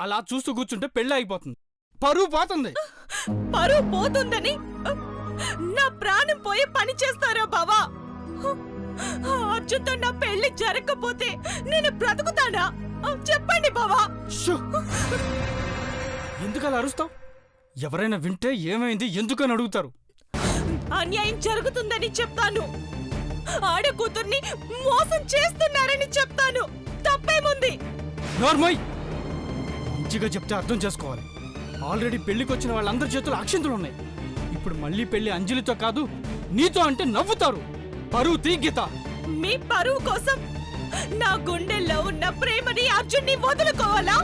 అలా చూస్తూ కూర్చుంటే పెళ్ళి అయిపోతుంది, పరువు పోతుంది. పరువు పోతుందని నా ప్రాణం పోయి పని చేస్తారా బావా? అర్జున్తో నా పెళ్లి జరగకపోతే నేను బ్రతుకుతానా? చెప్పండి బావా. ఎందుకు అలా అరుస్తావు? ఎవరైనా వింటే ఏమైంది ఎందుకని అడుగుతారు. అన్యాయం జరుగుతుందని చెప్తాను. ఆడ కూతుర్ని మోసం చేస్తున్నారని చెప్తాను. తప్పేముంది? నార్మల్ మంచిగా చెప్తే అర్థం చేసుకోవాలి. ఆల్రెడీ పెళ్లికి వచ్చిన వాళ్ళందరి చేతులు అక్షింతలు ఉన్నాయి. ఇప్పుడు మళ్ళీ పెళ్లి అంజలితో కాదు నీతో అంటే నవ్వుతారు. పరువు తీ గీత. మీ పరువు కోసం నా గుండెల్లో ఉన్న ప్రేమని అర్జున్ని వదులుకోవాలా?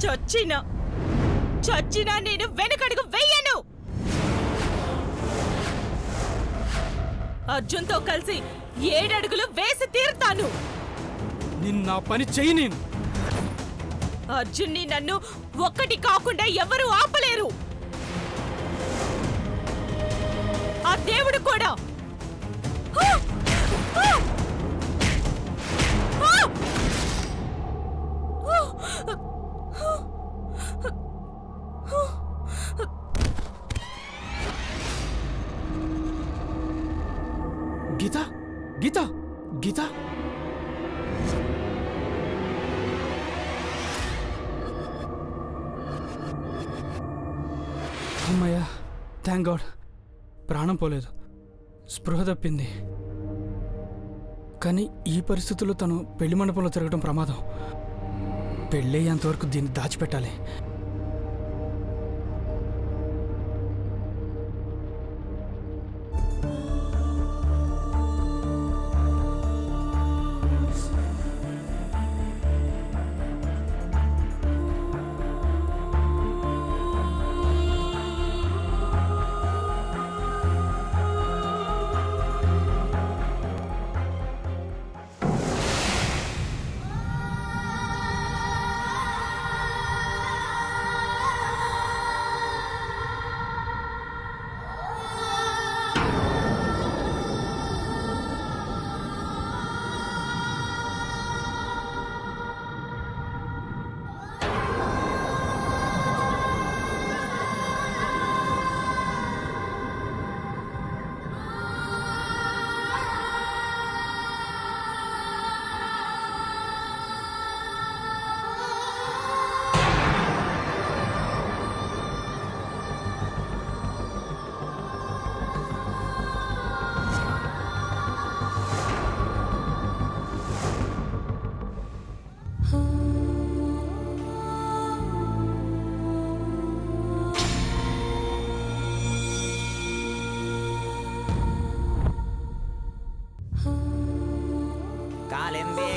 చచ్చినా నేను వెనకడుగు వెయ్యను. అర్జున్తో కలిసి 7 అడుగులు వేసి తీరుతాను. నిన్న పని చెయ్యి. నేను అర్జున్ని నన్ను ఒక్కటి కాకుండా ఎవరూ ఆపలేరు. ఆ దేవుడు కూడా. గీత గీత గీత అమ్మయ్యా, థ్యాంక్ గాడ్. ప్రాణం పోలేదు, స్పృహ తప్పింది. కానీ ఈ పరిస్థితుల్లో తను పెళ్లి మండపంలో తిరగడం ప్రమాదం. పెళ్ళయ్యేంతవరకు దీన్ని దాచిపెట్టాలి.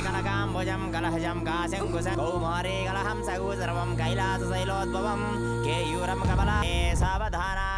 కనకాంబుజం కలహజం కాశంకుశం కౌమారే కలహం సగు సర్వం కైలాసశైలోద్భవం కేయూరం కమలా సావధానా.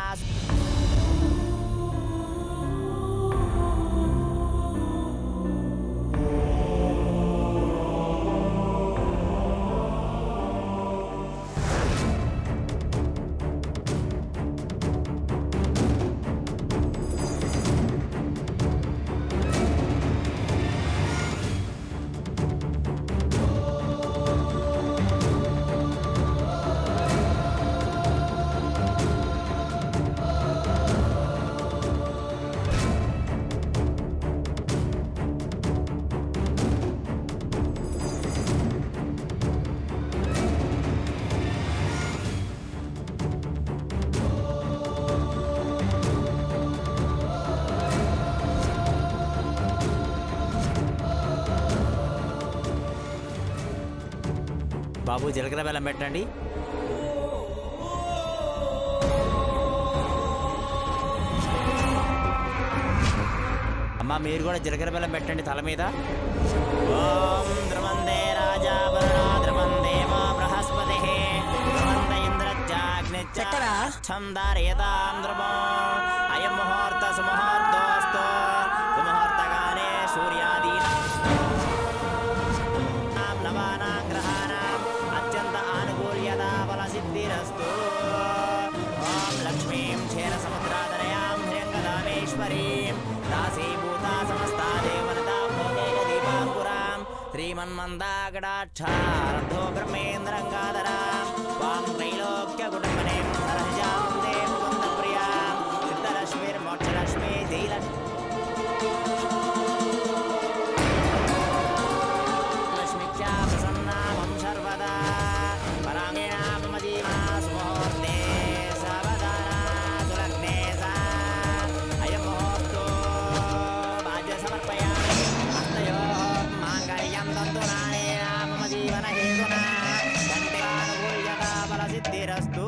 బాబు జీలకర్ర బెల్లం పెట్టండి. అమ్మా మీరు కూడా జీలకర్ర బెల్లం పెట్టండి తల మీద. ఓం ద్రవందే రాజా వరుణా ద్రవందేవో బృహస్పతిః ద్రవంద ఇంద్రజ్జాగ్నిశ్చం ధారయతాం ద్రవం అయం ముహూర్త సుముహూర్తోస్తు సుముహూర్తకాలే సూర్యాదీనాం నవానాం గ్రహాణాం అత్యంత ఆనుకూల్యతా బలసిద్ధిరస్తు. ఓం లక్ష్మీం క్షీరసముద్రాధరయాం హ్రీంగదామేశ్వరీం దాసీభూతా సమస్తా దేవనతా భోగైక దీపాంకురాం శ్రీమన్మందాగడాక్షారథో బ్రహ్మేంద్రంగాధరా వాం త్రైలోక్యకుటుంబనే సరసిజాం దే ముకుందప్రియా సిద్ధలక్ష్మీర్మోక్షలక్ష్మీ జయలక్ష్మీ లక్ష్మిత్యా ప్రసన్నామం సర్వదా పరాంగేణ మమ జీవా సుముహూర్తే సావధానా సులగ్నే సా అయం ముహూర్తో భాగ్య సమర్పయామి హస్తయోః మాంగళ్యం తంతునానేన మమ జీవన హేతునా కంఠానుకూల్యతా ఫలసిద్ధిరస్తు.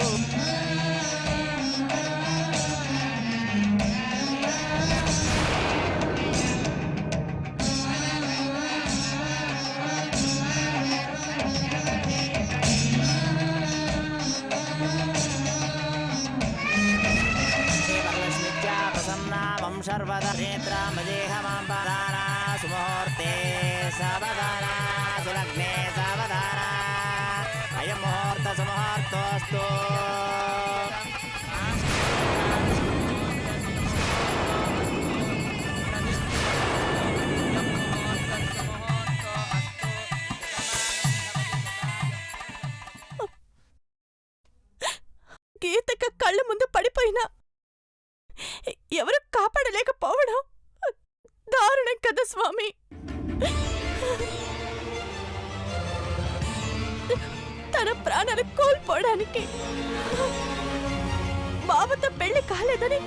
వరలక్ష్మిత్యా ప్రసన్నామం సర్వదా నేత్రామజేహమాం పాదానా సుముహూర్తే సావధానా సులగ్నే సావధానా అయం ముహూర్త సుముహూర్తోస్తు. గీతక కళ్ళ ముందు పడిపోయినా ఎవరు కాపాడలేకపోవడం దారుణం కదా స్వామి. తన ప్రాణాలు కోల్పోవడానికి బావతో పెళ్లి కాలేదని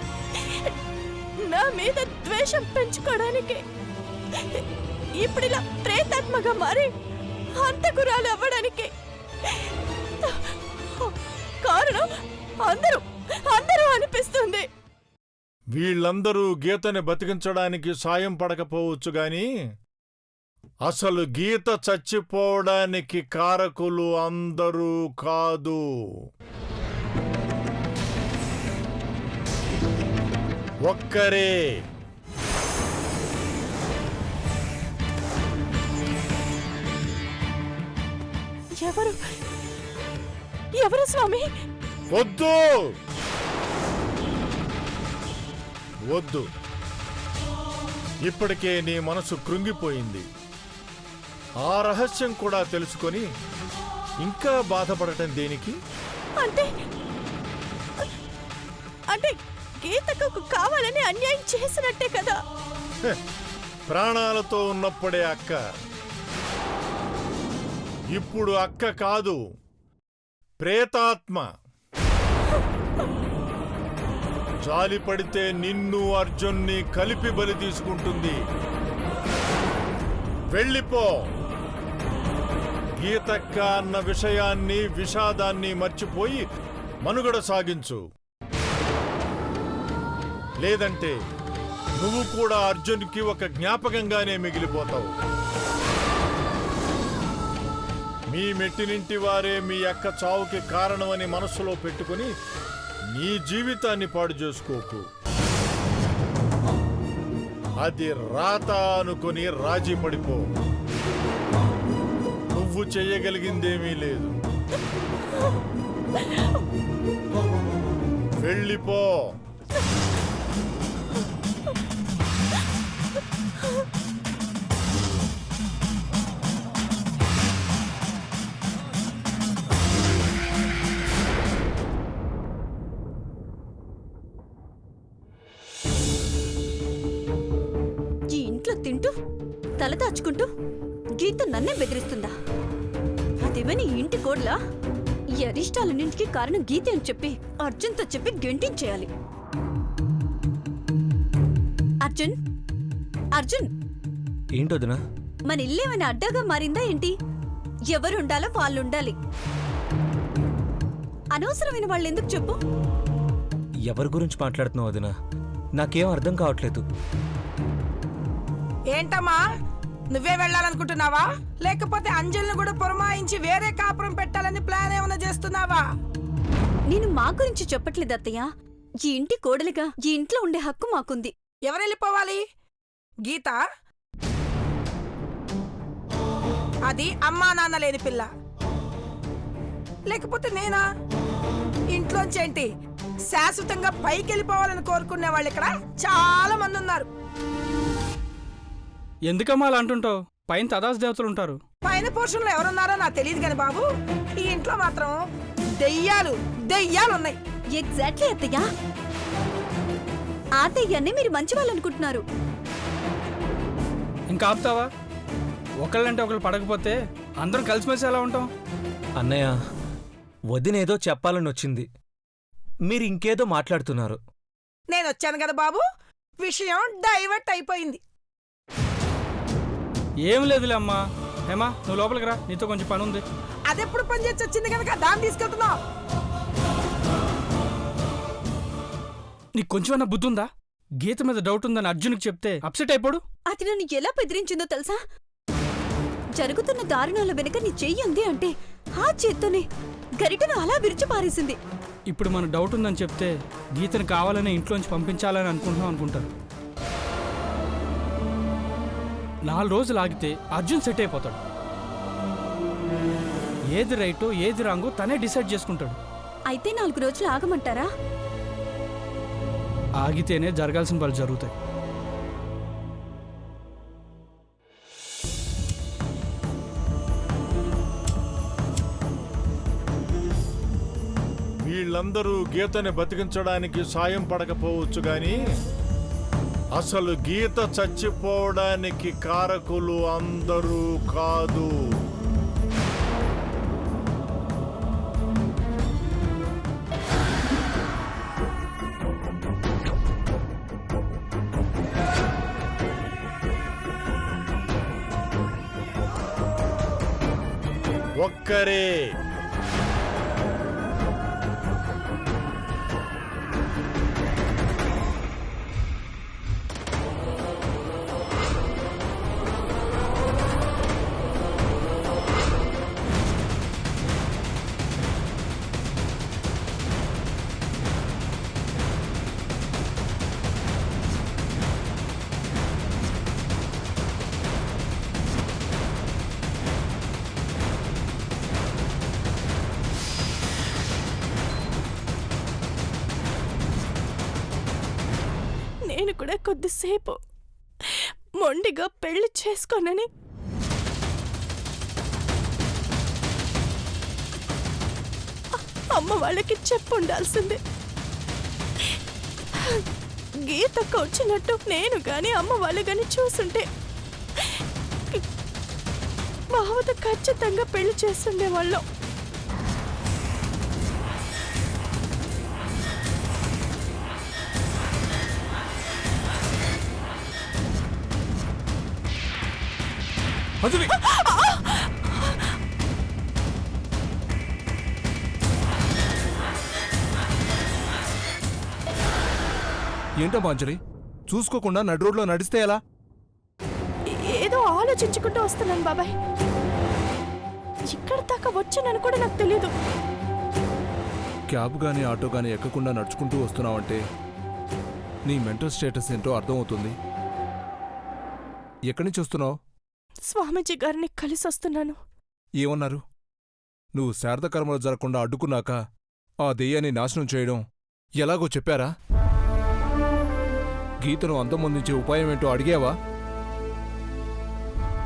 నా మీద ద్వేషం పెంచుకోవడానికి ఇప్పుడిలా ప్రేతాత్మగా మారి హంతకురాలు అవ్వడానికి కారణం అందరూ అనిపిస్తుంది. వీళ్ళందరూ గీతని బతికించడానికి సాయం పడకపోవచ్చు గాని అసలు గీత చచ్చిపోవడానికి కారకులు అందరూ కాదు. ఒక్కరే. ఎవరు స్వామి? వద్దు వద్దు, ఇప్పటికే నీ మనసు కృంగిపోయింది. ఆ రహస్యం కూడా తెలుసుకొని ఇంకా బాధపడటం దేనికి? అంటే గీతకు కావాలని అన్యాయం చేసినట్టే కదా. ప్రాణాలతో ఉన్నప్పుడే అక్క, ఇప్పుడు అక్క కాదు, ప్రేతాత్మ. జాలి పడితే నిన్ను అర్జున్ని కలిపి బలి తీసుకుంటుంది. వెళ్ళిపో. గీతక్క అన్న విషయాన్ని, విషాదాన్ని మర్చిపోయి మనుగడ సాగించు. లేదంటే నువ్వు కూడా అర్జున్కి ఒక జ్ఞాపకంగానే మిగిలిపోతావు. మీ మెట్టినింటి వారే మీ అక్క చావుకి కారణమని మనస్సులో పెట్టుకుని నీ జీవితాన్ని పాడు చేసుకోకు. అది రాత అనుకుని రాజీ పడిపో. నువ్వు చెయ్యగలిగిందేమీ లేదు. వెళ్ళిపో. తింటూ తల దాచుకుంటూ గీత నన్నే బెదిరిస్తుందా? అదేమని ఇంటి కోడ్లా? ఈ అరిష్టాలన్నింటికి కారణం గీతే అని చెప్పి అర్జున్తో చెప్పి గెంటించేయాలి. అర్జున్, అర్జున్, ఏంటొదినా? మన ఇల్లేమైనా అడ్డాగా మారిందా ఏంటి? ఎవరుండాలో వాళ్ళుండాలి. అనవసరమైన వాళ్ళు ఎందుకు చెప్పు? ఎవరి గురించి మాట్లాడుతున్నావు వదినా? నాకేం అర్థం కావట్లేదు. ఏంటమ్మా, నువ్వే వెళ్ళాలనుకుంటున్నావా? లేకపోతే అంజలిని కూడా పురమాయించి వేరే కాపురం పెట్టాలని ప్లాన్ ఏమైనా చేస్తున్నావా? నేను మా గురించి చెప్పట్లేదు అత్తయ్య. ఈ ఇంటి కోడలిగా ఈ ఇంట్లో ఉండే హక్కు మాకుంది. ఎవరు వెళ్ళిపోవాలి? గీత? అది అమ్మా నాన్న లేని పిల్ల. లేకపోతే నేనా? ఇంట్లోంచేంటి శాశ్వతంగా పైకి వెళ్ళిపోవాలని కోరుకునే వాళ్ళు ఇక్కడ చాలా మంది ఉన్నారు. ఎందుకమ్మా అలా అంటుంటావు? పైన తదాస్ దేవతలు ఉంటారు. పైన పోర్షన్లో ఎవరున్నారో నాకు తెలియదు కానీ బాబు, ఈ ఇంట్లో మాత్రం దెయ్యాలు ఉన్నాయి. ఎగ్జాక్ట్లీ అత్తయ్య. ఆ దెయ్యాన్ని మీరు మంచి వాళ్ళు అనుకుంటున్నారు. ఇంకా ఆపుతావా? ఒకళ్ళంటే ఒకళ్ళు పడకపోతే అందరం కలిసిమెలిసి ఎలా ఉంటాం? అన్నయ్య, వదినేదో చెప్పాలని వచ్చింది, మీరు ఇంకేదో మాట్లాడుతున్నారు. నేను వచ్చాను కదా బాబు, విషయం డైవర్ట్ అయిపోయింది. ఏం లేదులే అమ్మా. హేమా, నువ్వు లోపలికి రా, నీతో కొంచెం పని ఉంది. అదెప్పుడు పని చేసి వచ్చింది కనుక దాన్ని తీసుకెళ్తున్నావు. నీకు కొంచెమన్నా బుద్ధి ఉందా? గీత మీద డౌట్ ఉందని అర్జున్కి చెప్తే అప్సెట్ అయిపోడు. అది నన్ను ఎలా బెదిరించిందో తెలుసా? జరుగుతున్న దారుణాల వెనుక నీ చెయ్యి ఉంది అంటే ఆ చేత్తోనే గరిటను అలా విరిచి పారేసింది. ఇప్పుడు మన డౌట్ ఉందని చెప్తే గీతను కావాలని ఇంట్లోంచి పంపించాలని అనుకుంటారు. 4 రోజులు ఆగితే అర్జున్ సెట్ అయిపోతాడు. ఏది రైటో ఏది రాంగో తనే డిసైడ్ చేసుకుంటాడు. అయితే 4 రోజులు ఆగమంటారా? ఆగితేనే జరగాల్సిన పనులు జరుగుతాయి. వీళ్ళందరూ గీతని బతికించడానికి సాయం పడకపోవచ్చు గాని అసలు గీత చచ్చిపోవడానికి కారకులు అందరూ కాదు. ఒక్కరే. నేను కూడా కొద్దిసేపు మొండిగా పెళ్లి చేసుకోనని అమ్మ వాళ్ళకి చెప్పుండాల్సిందే. గీతకు వచ్చినట్టు నేను గాని అమ్మ వాళ్ళు గాని చూసుంటే బావతో ఖచ్చితంగా పెళ్లి చేస్తుండేవాళ్ళం. అంజలి, ఏంటమ్మా అంజలి, చూసుకోకుండా నడి రోడ్లో నడిస్తే ఎలా? ఏదో ఆలోచించుకుంటూ వస్తున్నాను బాబాయ్. ఇక్కడ దాకా వచ్చానని కూడా నాకు తెలీదు. క్యాబ్ గానీ ఆటో గానీ ఎక్కకుండా నడుచుకుంటూ వస్తున్నావంటే నీ మెంటల్ స్టేటస్ ఏంటో అర్థమవుతుంది. ఎక్కడి నుంచి వస్తున్నావు? స్వామీజీ గారిని కలిసి వస్తున్నాను. ఏమన్నారు? నువ్వు శారద కర్మలు జరగకుండా అడ్డుకున్నాక ఆ దెయ్యాన్ని నాశనం చేయడం ఎలాగో చెప్పారా? గీతను అంతమొందించే ఉపాయమేంటో అడిగావా?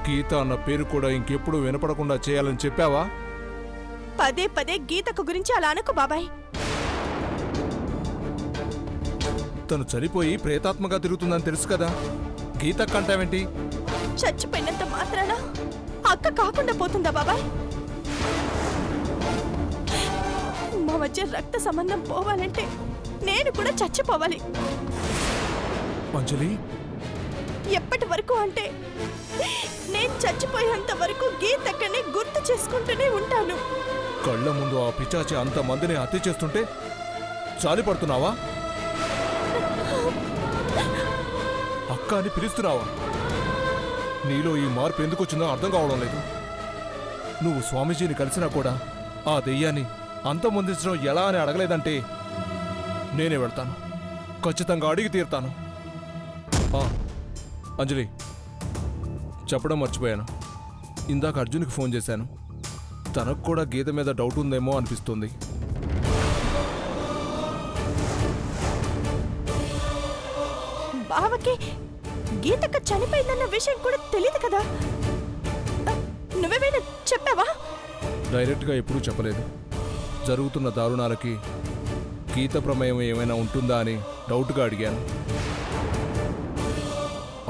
గీత అన్న పేరు కూడా ఇంకెప్పుడు వినపడకుండా చేయాలని చెప్పావా? పదే పదే గీతకు గురించి అలా అనకు బాబాయ్. తను చనిపోయి ప్రేతాత్మగా తిరుగుతుందని తెలుసు కదా, గీత కంటావేంటి? చచ్చిపోయినంత మాత్రాన అక్క కాకుండా పోతుందా బాబాయ్? మా మధ్య రక్త సంబంధం పోవాలంటే నేను కూడా చచ్చిపోవాలి. అంజలి, ఎప్పటి వరకు అంటే నేను చచ్చిపోయేంత వరకు గీతక్కని గుర్తు చేసుకుంటూనే ఉంటాను. కళ్ళ ముందు ఆ పిచాచి అంతమందిని హత్య చేస్తుంటే చాలిపడుతున్నావా? అక్క అని పిలుస్తున్నావా? నీలో ఈ మార్పు ఎందుకు వచ్చిందో అర్థం కావడం లేదు. నువ్వు స్వామీజీని కలిసినా కూడా ఆ దెయ్యాన్ని అంతమొందించడం ఎలా అని అడగలేదంటే నేనే వెళ్తాను, ఖచ్చితంగా అడిగి తీరుతాను. అంజలి, చెప్పడం మర్చిపోయాను. ఇందాక అర్జున్కి ఫోన్ చేశాను. తనకు కూడా గీత మీద డౌట్ ఉందేమో అనిపిస్తుంది. బావకి గీతక్క చనిపోయిందన్న విషయం కూడా తెలియదు కదా. నువ్వేమైనా చెప్పావా? డైరెక్ట్గా ఎప్పుడూ చెప్పలేదు. జరుగుతున్న దారుణాలకి గీత ప్రమేయం ఏమైనా ఉంటుందా అని డౌట్గా అడిగాను.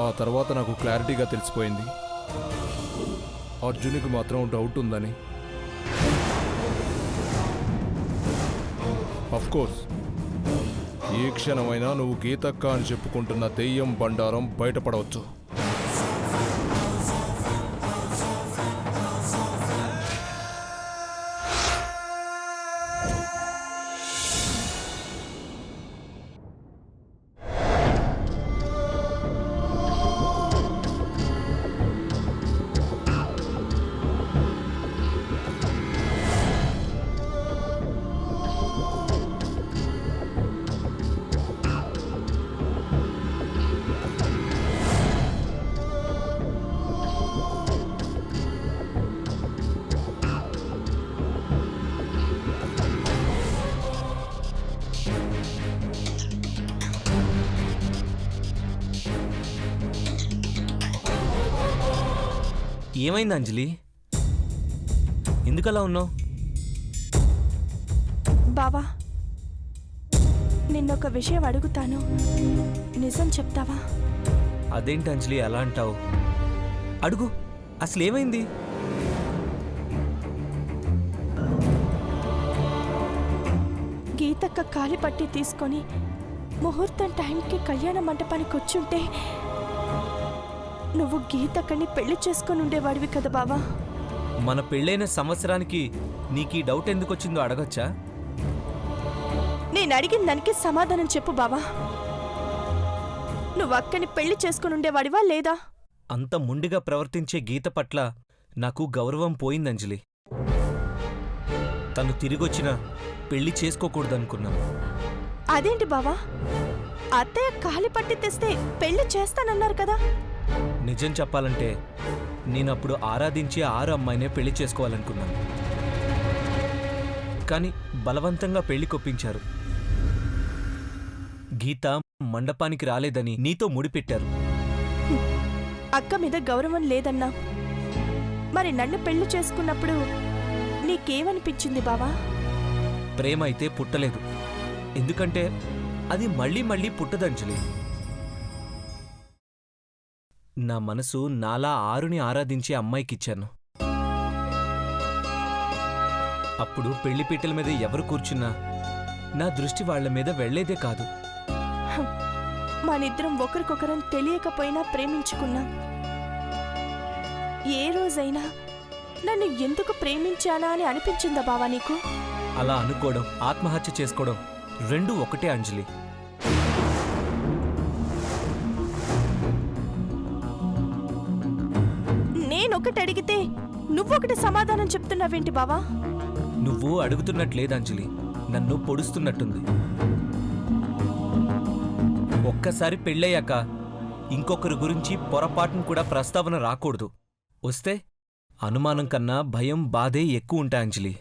ఆ తర్వాత నాకు క్లారిటీగా తెలిసిపోయింది అర్జునికి మాత్రం డౌట్ ఉందని. కోర్స్ ఏ క్షణమైనా నువ్వు గీతక్క అని చెప్పుకుంటున్న దెయ్యం బండారం బయటపడవచ్చు. ఏమైంది అంజలి? ఎందుకలా ఉన్నావు? బావా, నిన్నొక విషయం అడుగుతాను, నిజం చెప్తావా? అదేంటి అంజలి అలా అంటావు? అడుగు, అసలు ఏమైంది? గీతక్క కాలి పట్టి తీసుకొని ముహూర్తం టైంకి కళ్యాణ మంటపానికి వచ్చుంటే నువ్వు గీతక్కని పెళ్లి చేసుకొని ఉండేవాడివి కదా బావా. మన పెళ్ళైన సంవత్సరానికి నీకు ఈ డౌట్ ఎందుకు వచ్చిందో అడగచ్చా? నేను అడిగిన దానికి సమాధానం చెప్పు బావా. నువ్వు అక్కని పెళ్లి చేసుకుని ఉండేవాడివా లేదా? అంత ముండిగా ప్రవర్తించే గీత పట్ల నాకు గౌరవం పోయిందంజలి. తను తిరిగొచ్చినా పెళ్లి చేసుకోకూడదనుకున్నాను. అదేంటి బావా, అత్తయ్య కాలి పట్టి తెస్తే పెళ్లి చేస్తానన్నారు కదా? నిజం చెప్పాలంటే నేనప్పుడు ఆరాధించే 6 అమ్మాయినే పెళ్లి చేసుకోవాలనుకున్నాను. కానీ బలవంతంగా పెళ్లి కొప్పించారు. గీత మండపానికి రాలేదని నీతో ముడిపెట్టారు. అక్క మీద గౌరవం లేదన్నా మరి నన్ను పెళ్లి చేసుకున్నప్పుడు నీకేమనిపించింది బావా? ప్రేమ అయితే పుట్టలేదు. ఎందుకంటే అది మళ్ళీ మళ్ళీ పుట్టదంజలి. నా మనసు నాలా ఆరుని ఆరాధించే అమ్మాయికిచ్చాను. అప్పుడు పెళ్లిపీటల మీద ఎవరు కూర్చున్నా నా దృష్టి వాళ్ల మీద వెళ్లేదే కాదు. మనిద్దరం ఒకరికొకరం తెలియకపోయినా ప్రేమించుకున్నాం. ఏ రోజైనా నన్ను ఎందుకు ప్రేమించానా అని అనిపించిందా బావా నీకు? అలా అనుకోవడం, ఆత్మహత్య చేసుకోవడం రెండూ ఒకటే అంజలి. నేనొకటి అడిగితే నువ్వొకటి సమాధానం చెప్తున్నావేంటి బావా? నువ్వు అడుగుతున్నట్లేదు అంజలి, నన్ను పొడుస్తున్నట్టుంది. ఒక్కసారి పెళ్ళయ్యాక ఇంకొకరి గురించి పొరపాటును కూడా ప్రస్తావన రాకూడదు. వస్తే అనుమానం కన్నా భయం, బాధే ఎక్కువ ఉంటాయి అంజలి.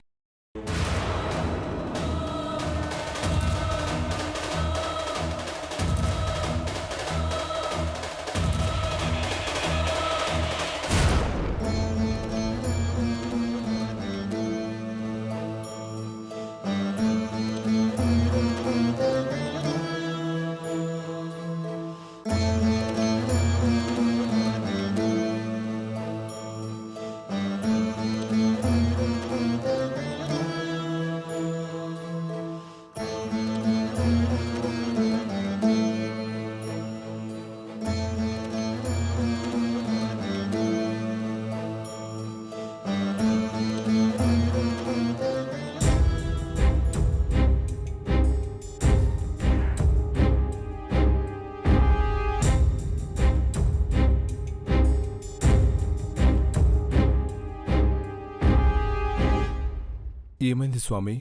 ఏమైంది స్వామి?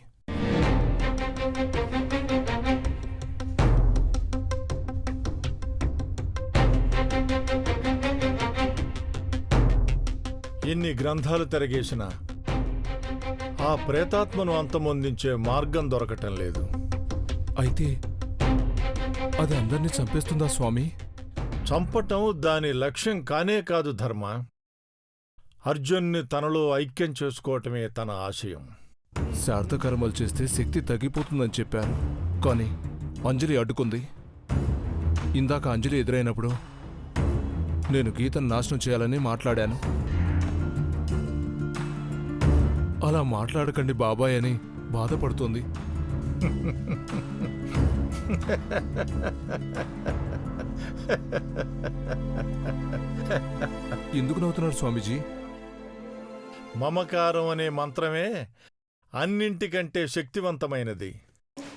ఎన్ని గ్రంథాలు తిరగేసినా ఆ ప్రేతాత్మను అంతమొందించే మార్గం దొరకటం లేదు. అయితే అది అందరినీ చంపేస్తుందా స్వామి? చంపటం దాని లక్ష్యం కానే కాదు ధర్మ. అర్జున్ని తనలో ఐక్యం చేసుకోవటమే తన ఆశయం. శార్థకర్మలు చేస్తే శక్తి తగ్గిపోతుందని చెప్పాను, కానీ అంజలి అడ్డుకుంది. ఇందాక అంజలి ఎదురైనప్పుడు నేను గీతను నాశనం చేయాలని మాట్లాడాను. అలా మాట్లాడకండి బాబాయ్ అని బాధపడుతోంది. ఎందుకు నవ్వుతున్నారు స్వామీజీ? మమకారం అనే మంత్రమే అన్నింటికంటే శక్తివంతమైనది.